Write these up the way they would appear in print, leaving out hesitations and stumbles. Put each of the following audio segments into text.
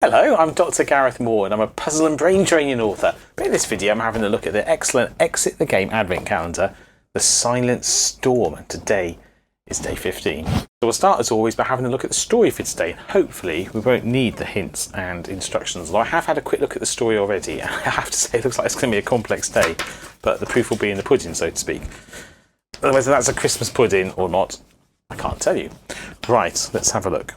Hello, I'm Dr. Gareth Moore and I'm a puzzle and brain training author. But in this video I'm having a look at the excellent Exit the Game advent calendar, The Silent Storm, and today is day 15. So we'll start as always by having a look at the story for today. Hopefully we won't need the hints and instructions, although I have had a quick look at the story already. I have to say it looks like it's going to be a complex day, but the proof will be in the pudding, so to speak. Whether that's a Christmas pudding or not, I can't tell you. Right, let's have a look.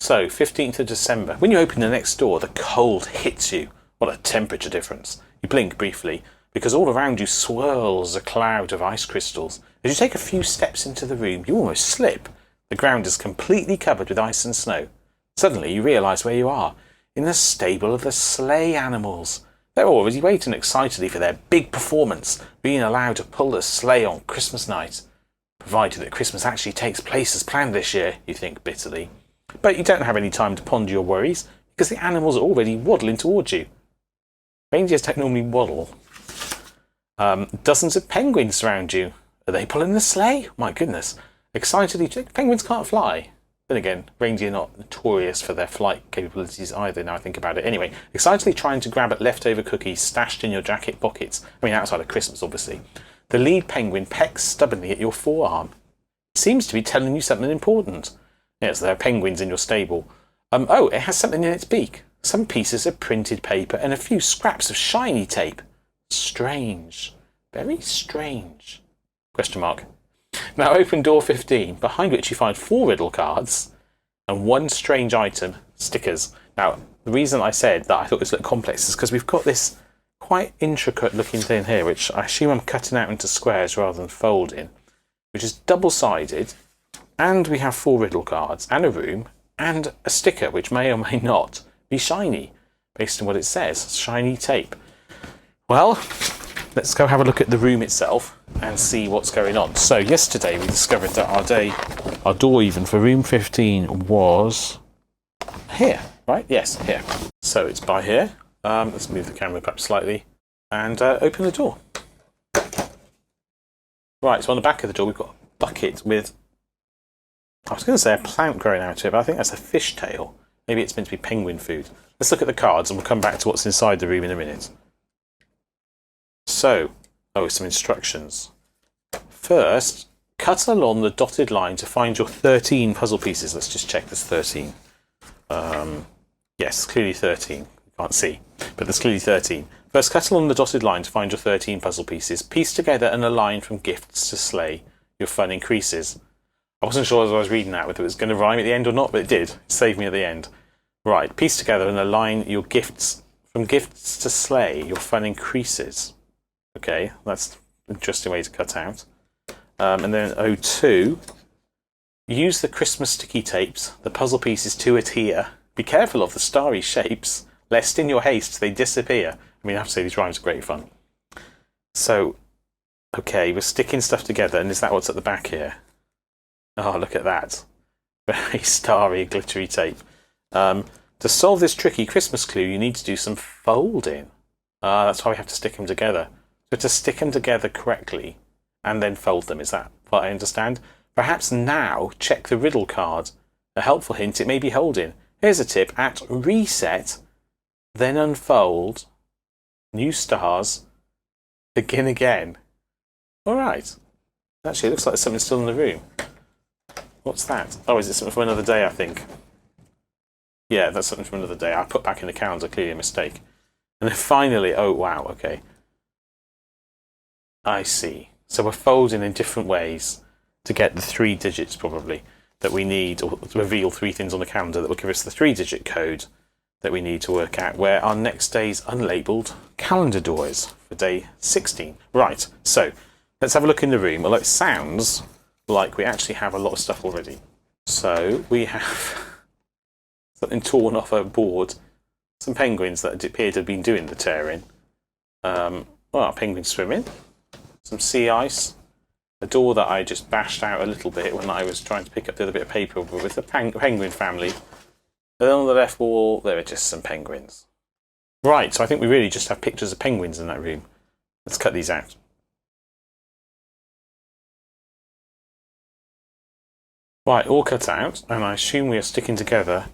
So, 15th of December. When you open the next door, the cold hits you. What a temperature difference. You blink briefly, because all around you swirls a cloud of ice crystals. As you take a few steps into the room, you almost slip. The ground is completely covered with ice and snow. Suddenly, you realise where you are. In the stable of the sleigh animals. They're already waiting excitedly for their big performance, being allowed to pull the sleigh on Christmas night. Provided that Christmas actually takes place as planned this year, you think bitterly. But you don't have any time to ponder your worries, because the animals are already waddling towards you. Reindeers don't normally waddle. Dozens of penguins surround you. Are they pulling the sleigh? My goodness. Excitedly, penguins can't fly. Then again, reindeer are not notorious for their flight capabilities either, now I think about it. Anyway, excitedly trying to grab at leftover cookies stashed in your jacket pockets. I mean, outside of Christmas, obviously. The lead penguin pecks stubbornly at your forearm. It seems to be telling you something important. Yes, there are penguins in your stable. Oh, it has something in its beak. Some pieces of printed paper and a few scraps of shiny tape. Strange. Very strange. Question mark. Now open door 15, behind which you find 4 riddle cards and 1 strange item, stickers. Now, the reason I said that I thought this looked complex is because we've got this quite intricate looking thing here, which I assume I'm cutting out into squares rather than folding, which is double-sided. And we have 4 riddle cards, and a room, and a sticker, which may or may not be shiny, based on what it says. Shiny tape. Well, let's go have a look at the room itself and see what's going on. So yesterday we discovered that our door even for room 15 was here, right? Yes, here. So it's by here. Let's move the camera perhaps slightly and open the door. Right, so on the back of the door we've got a bucket with, I was going to say a plant growing out of it, but I think that's a fish tail. Maybe it's meant to be penguin food. Let's look at the cards and we'll come back to what's inside the room in a minute. So, some instructions. First, cut along the dotted line to find your 13 puzzle pieces. Let's just check there's 13. Yes, clearly 13. You can't see, but there's clearly 13. First, cut along the dotted line to find your 13 puzzle pieces. Piece together and align from gifts to sleigh. Your fun increases. I wasn't sure as I was reading that whether it was going to rhyme at the end or not, but it did. It saved me at the end. Right, piece together and align your gifts. From gifts to sleigh, your fun increases. Okay, that's an interesting way to cut out. And then O2, use the Christmas sticky tapes, the puzzle pieces to adhere. Be careful of the starry shapes, lest in your haste they disappear. I mean, I have to say these rhymes are great fun. So, okay, we're sticking stuff together, and is that what's at the back here? Oh, look at that. Very starry, glittery tape. To solve this tricky Christmas clue, you need to do some folding. That's why we have to stick them together. So to stick them together correctly and then fold them, is that what I understand? Perhaps now check the riddle card. A helpful hint it may be holding. Here's a tip. At reset, then unfold, new stars, begin again. All right. Actually, it looks like there's something still in the room. What's that? Oh, is it something from another day, I think? Yeah, that's something from another day. I put back in the calendar, clearly a mistake. And then finally, oh wow, okay. I see. So we're folding in different ways to get the 3 digits, probably, that we need, or to reveal 3 things on the calendar that will give us the 3-digit code that we need to work out where our next day's unlabelled calendar door is for day 16. Right, so let's have a look in the room. Well, it sounds like we actually have a lot of stuff already. So we have something torn off a board, some penguins that appear to have been doing the tearing, penguins swimming, some sea ice, a door that I just bashed out a little bit when I was trying to pick up the other bit of paper with the penguin family, and then on the left wall there are just some penguins. Right, so I think we really just have pictures of penguins in that room. Let's cut these out. Right, all cut out, and I assume we are sticking together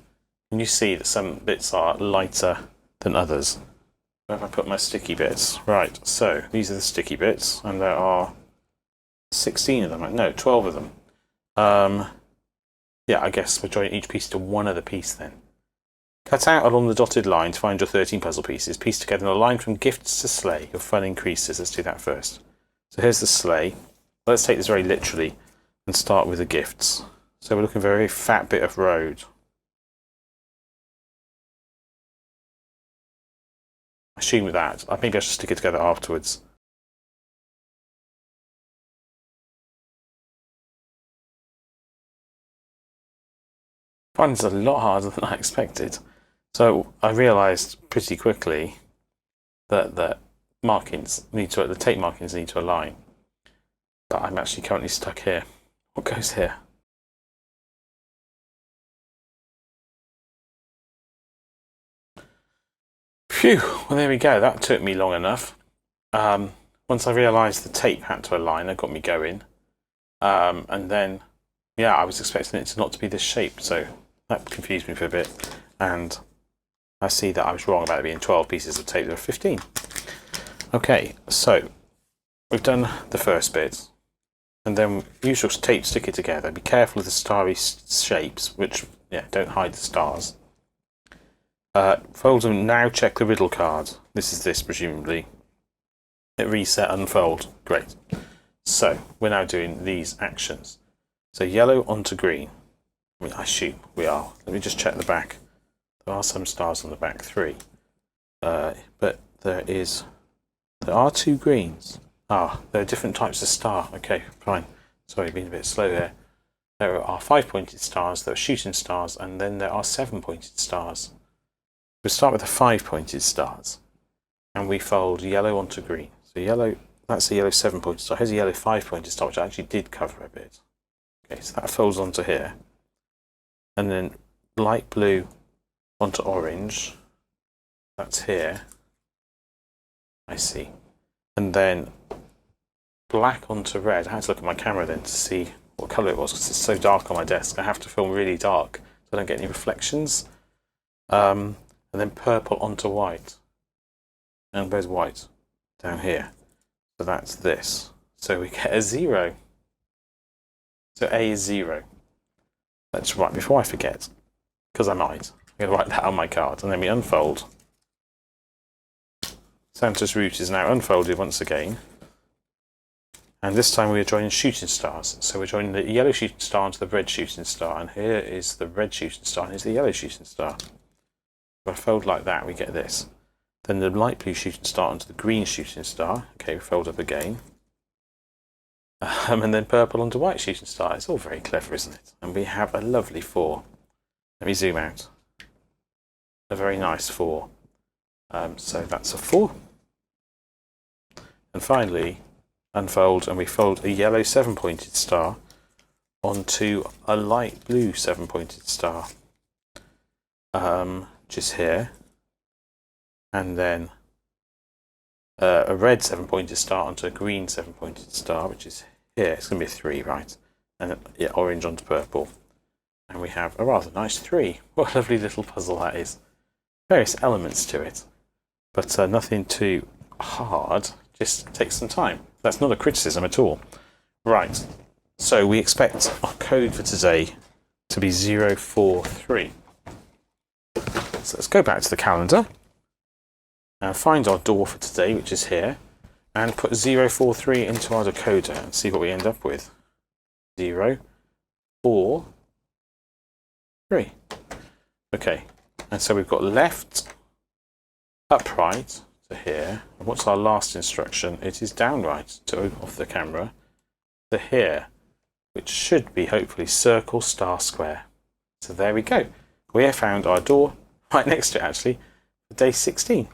And you see that some bits are lighter than others. Where have I put my sticky bits? Right, so these are the sticky bits, and there are 16 of them. No, 12 of them. Yeah, I guess we're joining each piece to one other piece then. Cut out along the dotted line to find your 13 puzzle pieces. Piece together in a line from gifts to sleigh. Your fun increases. Let's do that first. So here's the sleigh. Let's take this very literally and start with the gifts. So we're looking for a very fat bit of road. I assume with that, maybe I should stick it together afterwards. I find this a lot harder than I expected. So I realised pretty quickly that the tape markings need to align. But I'm actually currently stuck here. What goes here? Phew, well there we go, that took me long enough. Once I realised the tape had to align, it got me going. And then, yeah, I was expecting it not to be this shape, so that confused me for a bit. And I see that I was wrong about it being 12 pieces of tape, there are 15. Okay, so we've done the first bit. And then usual tape, stick it together. Be careful of the starry shapes, which, yeah, don't hide the stars. Fold them, now check the riddle card. This is this, presumably. Hit reset, unfold. Great. So, we're now doing these actions. So, yellow onto green. I assume we are. Let me just check the back. There are some stars on the back, 3. But there are 2 greens. There are different types of star. Okay, fine. Sorry, being a bit slow here. There are 5-pointed stars, there are shooting stars, and then there are 7-pointed stars. We'll start with the 5-pointed stars, and we fold yellow onto green. So yellow, that's a yellow 7-pointed star. Here's a yellow 5-pointed star, which I actually did cover a bit. Okay, so that folds onto here. And then light blue onto orange. That's here. I see. And then black onto red. I had to look at my camera then to see what colour it was, because it's so dark on my desk. I have to film really dark so I don't get any reflections. And then purple onto white. And where's white? Down here. So that's this. So we get a 0. So A is 0. Let's write, before I forget, because I might, I'm going to write that on my card. And then we unfold. Santa's route is now unfolded once again. And this time we are joining shooting stars. So we're joining the yellow shooting star onto the red shooting star. And here is the red shooting star, and here's the yellow shooting star. If I fold like that, we get this. Then the light blue shooting star onto the green shooting star. Okay, we fold up again. And then purple onto white shooting star. It's all very clever, isn't it? And we have a lovely 4. Let me zoom out. A very nice 4. So that's a 4. And finally, unfold, and we fold a yellow 7-pointed star onto a light blue 7-pointed star. Which is here. And then a red 7-pointed star onto a green 7-pointed star, which is here. It's going to be a 3, right? And yeah, orange onto purple. And we have a rather nice 3. What a lovely little puzzle that is. Various elements to it, but nothing too hard. Just takes some time. That's not a criticism at all. Right. So we expect our code for today to be 043. So let's go back to the calendar and find our door for today, which is here, and put 043 into our decoder and see what we end up with. 0, 4, 3. Okay, and so we've got left, upright to here. And what's our last instruction? It is downright to off the camera to here, which should be hopefully circle, star, square. So there we go. We have found our door. Right next to it, actually, for day 16.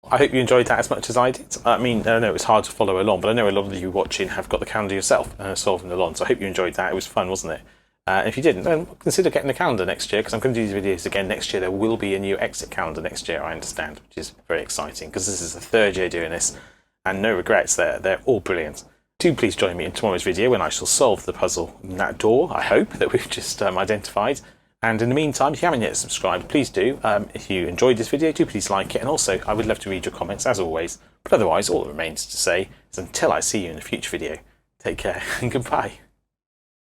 I hope you enjoyed that as much as I did. I mean, I know it's hard to follow along, but I know a lot of you watching have got the calendar yourself and are solving along, so I hope you enjoyed that. It was fun, wasn't it? If you didn't, then consider getting a calendar next year, because I'm going to do these videos again next year. There will be a new exit calendar next year, I understand, which is very exciting, because this is the 3rd year doing this, and no regrets there. They're all brilliant. Do please join me in tomorrow's video when I shall solve the puzzle in that door, I hope, that we've just identified. And in the meantime, if you haven't yet subscribed, please do. If you enjoyed this video, do please like it. And also, I would love to read your comments as always. But otherwise, all that remains to say is until I see you in a future video, take care and goodbye.